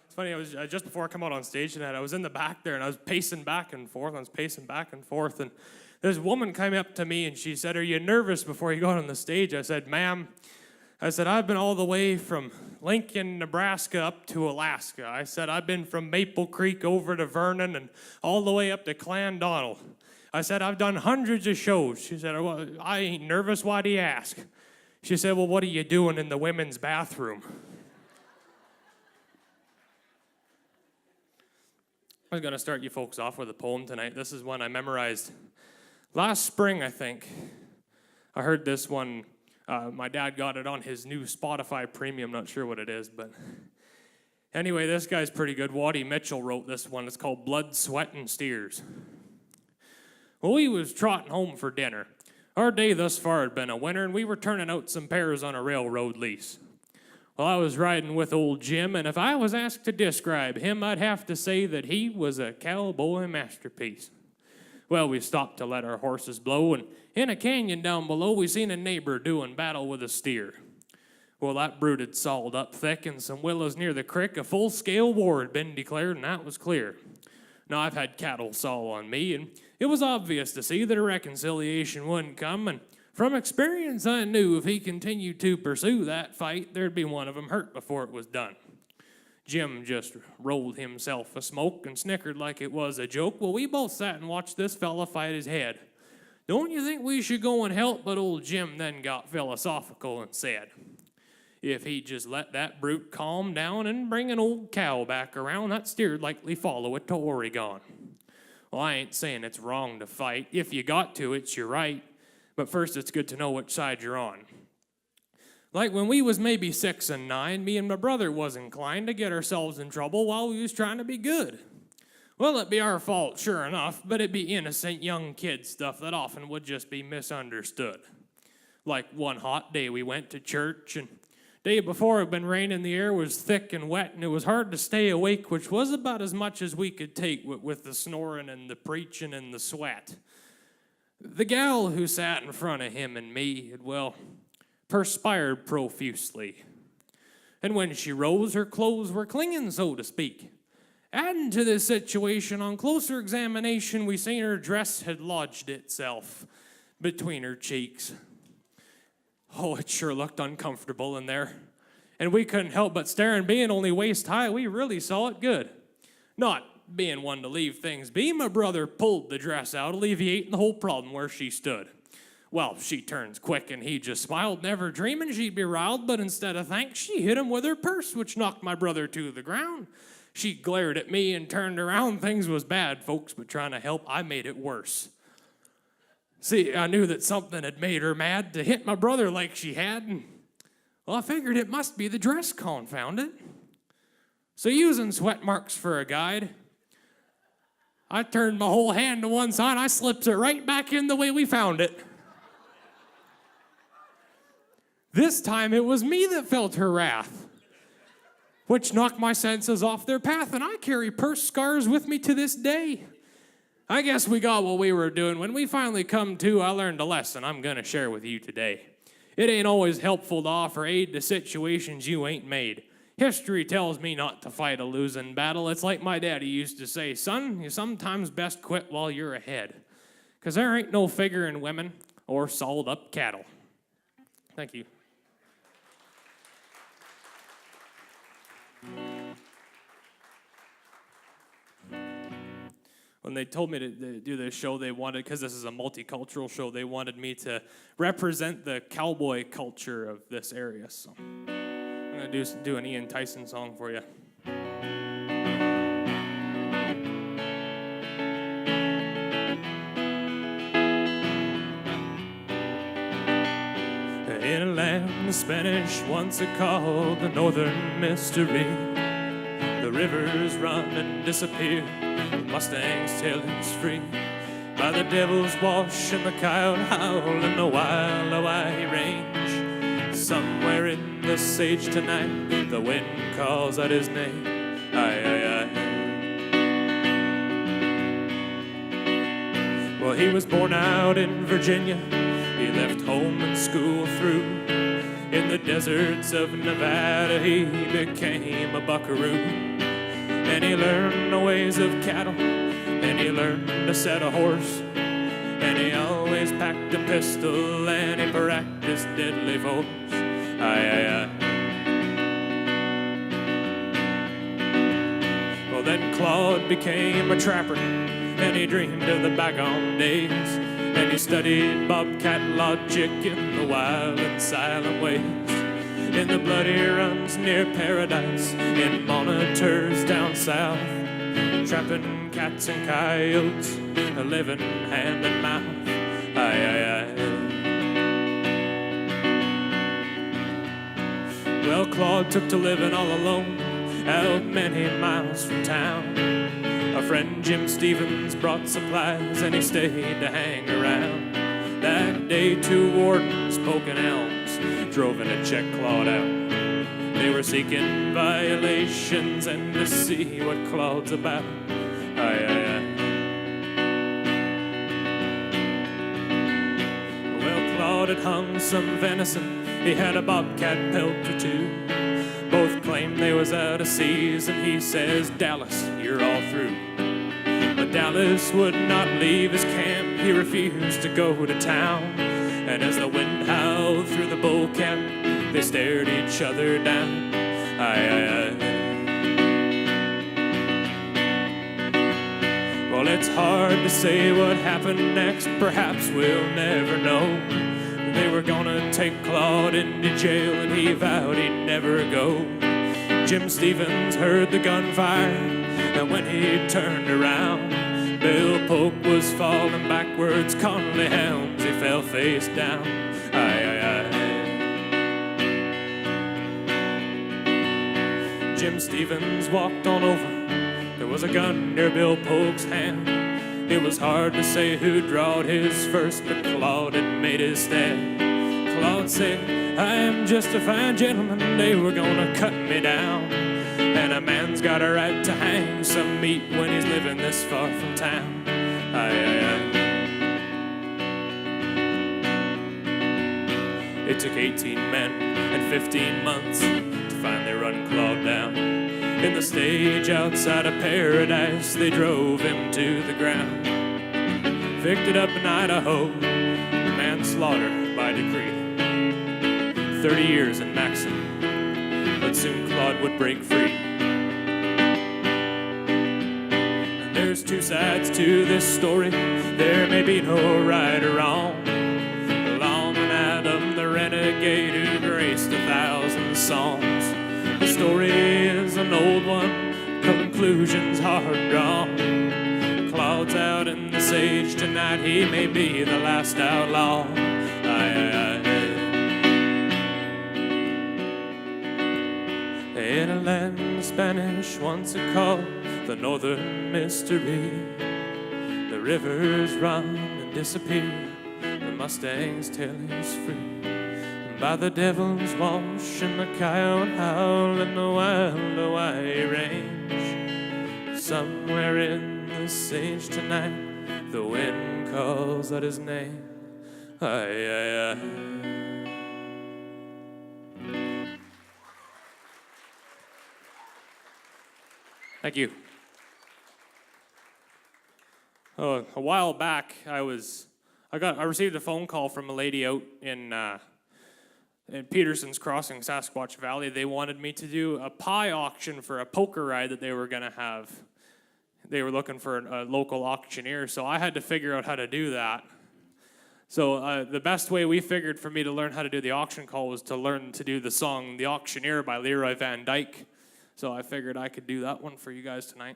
It's funny, I was just before I come out on stage tonight, I was in the back there, and I was pacing back and forth, and this woman came up to me, and she said, "Are you nervous before you go out on the stage?" I said, "Ma'am," I said, "I've been all the way from Lincoln, Nebraska up to Alaska." I said, "I've been from Maple Creek over to Vernon and all the way up to Clandonnell." I said, "I've done hundreds of shows." She said, "Well, I ain't nervous. Why do you ask?" She said, "Well, what are you doing in the women's bathroom?" I was going to start you folks off with a poem tonight. This is one I memorized last spring, I think. I heard this one. My dad got it on his new Spotify Premium. Not sure what it is, but anyway, this guy's pretty good. Waddy Mitchell wrote this one. It's called Blood, Sweat, and Steers. Well, we was trotting home for dinner. Our day thus far had been a winter, and we were turning out some pears on a railroad lease. Well, I was riding with old Jim, and if I was asked to describe him, I'd have to say that he was a cowboy masterpiece. Well, we stopped to let our horses blow, and in a canyon down below, we seen a neighbor doing battle with a steer. Well, that brute had sawed up thick, and some willows near the creek, a full-scale war had been declared, and that was clear. Now, I've had cattle saw on me, and it was obvious to see that a reconciliation wouldn't come, and from experience, I knew if he continued to pursue that fight, there'd be one of them hurt before it was done. Jim just rolled himself a smoke and snickered like it was a joke. Well, we both sat and watched this fella fight his head. "Don't you think we should go and help?" But old Jim then got philosophical and said, "If he'd just let that brute calm down and bring an old cow back around, that steer'd likely follow it to Oregon." Well, I ain't saying it's wrong to fight. If you got to, it's your right. But first, it's good to know which side you're on. Like when we was maybe 6 and 9, me and my brother was inclined to get ourselves in trouble while we was trying to be good. Well, it'd be our fault, sure enough, but it'd be innocent young kid stuff that often would just be misunderstood. Like one hot day we went to church, and day before it'd been raining, the air was thick and wet, and it was hard to stay awake, which was about as much as we could take with the snoring and the preaching and the sweat. The gal who sat in front of him and me had, well, perspired profusely. And when she rose, her clothes were clinging, so to speak. Adding to this situation, on closer examination, we seen her dress had lodged itself between her cheeks. Oh, it sure looked uncomfortable in there. And we couldn't help but stare, and being only waist high, we really saw it good. Not being one to leave things be, my brother pulled the dress out, alleviating the whole problem where she stood. Well, she turns quick, and he just smiled, never dreaming she'd be riled, but instead of thanks, she hit him with her purse, which knocked my brother to the ground. She glared at me and turned around. Things was bad, folks, but trying to help, I made it worse. See, I knew that something had made her mad to hit my brother like she had, and, well, I figured it must be the dress, confound it. So using sweat marks for a guide, I turned my whole hand to one side, I slips it right back in the way we found it. This time it was me that felt her wrath, which knocked my senses off their path, and I carry purse scars with me to this day. I guess we got what we were doing. When we finally come to, I learned a lesson I'm going to share with you today. It ain't always helpful to offer aid to situations you ain't made. History tells me not to fight a losing battle. It's like my daddy used to say, "Son, you sometimes best quit while you're ahead, 'cause there ain't no figure in women or sold up cattle." Thank you. When they told me to do this show, they wanted, because this is a multicultural show, they wanted me to represent the cowboy culture of this area. So I'm going to do an Ian Tyson song for you. In a land the Spanish once called the Northern Mystery, the rivers run and disappear, the Mustang's tail is free. By the Devil's Wash and the coyote howl in the wild Hawaii range, somewhere in the sage tonight, the wind calls out his name. Aye, aye, aye. Well, he was born out in Virginia. He left home and school through. In the deserts of Nevada, he became a buckaroo. and he learned the ways of cattle, and he learned to set a horse, and he always packed a pistol, and he practiced deadly force. Aye, aye, aye. Well, then Claude became a trapper, and he dreamed of the bygone days, and he studied bobcat logic in the wild and silent ways. In the bloody runs near paradise, in monitors down south, trapping cats and coyotes, living hand and mouth. Aye, aye, aye. Well, Claude took to living all alone, out many miles from town. A friend, Jim Stevens, brought supplies, and he stayed to hang around. That day, 2 wardens, poking elms, drove in to check Claude out. They were seeking violations and to see what Claude's about. Aye, aye, aye. Well, Claude had hung some venison. He had a bobcat pelt or 2. Both claimed they was out of season. He says, Dallas, you're all through. But Dallas would not leave his camp. He refused to go to town. And as the wind howled through the bull camp, they stared each other down. Aye, aye, aye. Well, it's hard to say what happened next. Perhaps we'll never know. They were gonna take Claude into jail, and he vowed he'd never go. Jim Stevens heard the gunfire, and when he turned around, Bill Polk was falling backwards, Conley Helms, he fell face down. Aye, aye, aye. Jim Stevens walked on over. There was a gun near Bill Polk's hand. It was hard to say who drawed his first, but Claude had made his stand. Claude said, I am just a fine gentleman. They were gonna cut me down. And a man's got a right to hang some meat when he's living this far from town. Aye, aye, aye. It took 18 men and 15 months to finally run Claude down. In the stage outside of paradise, they drove him to the ground. Evicted up in Idaho, manslaughter by decree. 30 years in Maxim, but soon Claude would break free. And there's 2 sides to this story. There may be no right or wrong. Long and Adam, the renegade who graced 1,000 songs. The story is an old one, conclusions hard drawn. Claude's out in the sage tonight, he may be the last outlaw. Aye, aye, aye. In a land the Spanish once had called the Northern Mystery, the rivers run and disappear, the Mustang's tail is free. By the devil's wash and the coyote howl in the wild Hawaii range. Somewhere in the sage tonight, the wind calls out his name. Aye, aye, aye. Thank you. A while back, I received a phone call from a lady out in Peterson's Crossing, Sasquatch Valley. They wanted me to do a pie auction for a poker ride that they were going to have. They were looking for a local auctioneer, so I had to figure out how to do that. So the best way we figured for me to learn how to do the auction call was to learn to do the song The Auctioneer by Leroy Van Dyke. So I figured I could do that one for you guys tonight.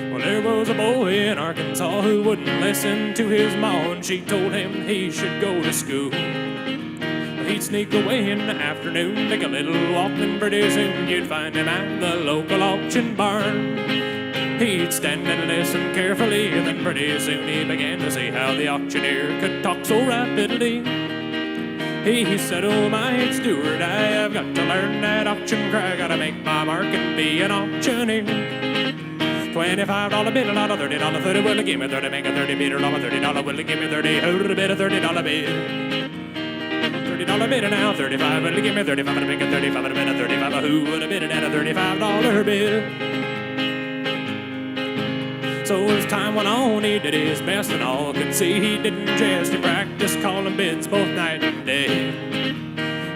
Well, there was a boy in Arkansas who wouldn't listen to his ma, and she told him he should go to school. He'd sneak away in the afternoon, take a little walk, and pretty soon you'd find him at the local auction barn. He'd stand and listen carefully, and then pretty soon he began to see how the auctioneer could talk so rapidly. He said, oh my steward, I have got to learn that auction cry, gotta make my mark and be an auctioneer. $25 bill, not a $30, 30, will you give me 30, make a 30 meter, on a $30, will you give me 30, hold a bit of $30 bill. $30 bill now, 35, will you give me 35, to make a 35, and a bit of 35, who would have bid it at a $35 bill? So as time went on, he did his best, and all could see he didn't jest. He practiced calling bids both night and day.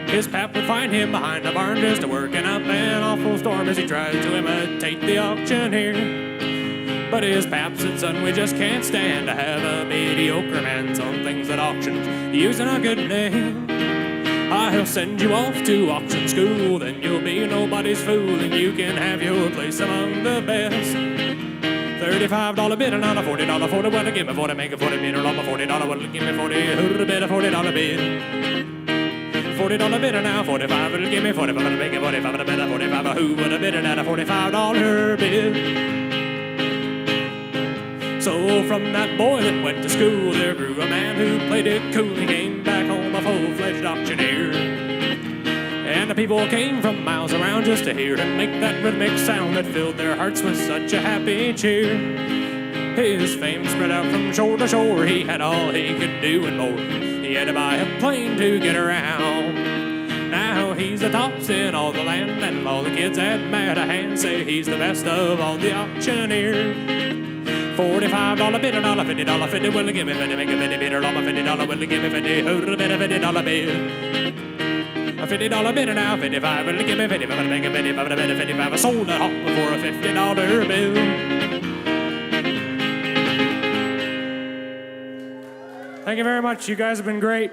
His pap would find him behind the barn just working up an awful storm as he tried to imitate the auctioneer. But his pap said, son, we just can't stand to have a mediocre man on things at auctions using a good name. I'll send you off to auction school, then you'll be nobody's fool, and you can have your place among the best. $35 bid and not a $40 40, well, give me 40, make a 40 meter on my $40, well, give me 40, who'd have bid a $40 bid? $40 bid and now 45, it'll give me 45, I'll make it 45, and a bid a 45, who would have bid it at a $45 bid? So from that boy that went to school, there grew a man who played it cool. He came back home a full-fledged auctioneer. And the people came from miles around just to hear him make that rhythmic sound that filled their hearts with such a happy cheer. His fame spread out from shore to shore. He had all he could do and more. He had to buy a plane to get around. Now he's the tops in all the land, and all the kids at Madahan say he's the best of all the auctioneers. $45 bid, $50, $50, will you give me 50, make a 50 bid, on my $50, will you give me 50, hold a bit of $50 bill. A $50 bid now, 55, will you give me 55, I'll make a 55, a bid of 55, I sold it all for a $50 bill. Thank you very much, you guys have been great.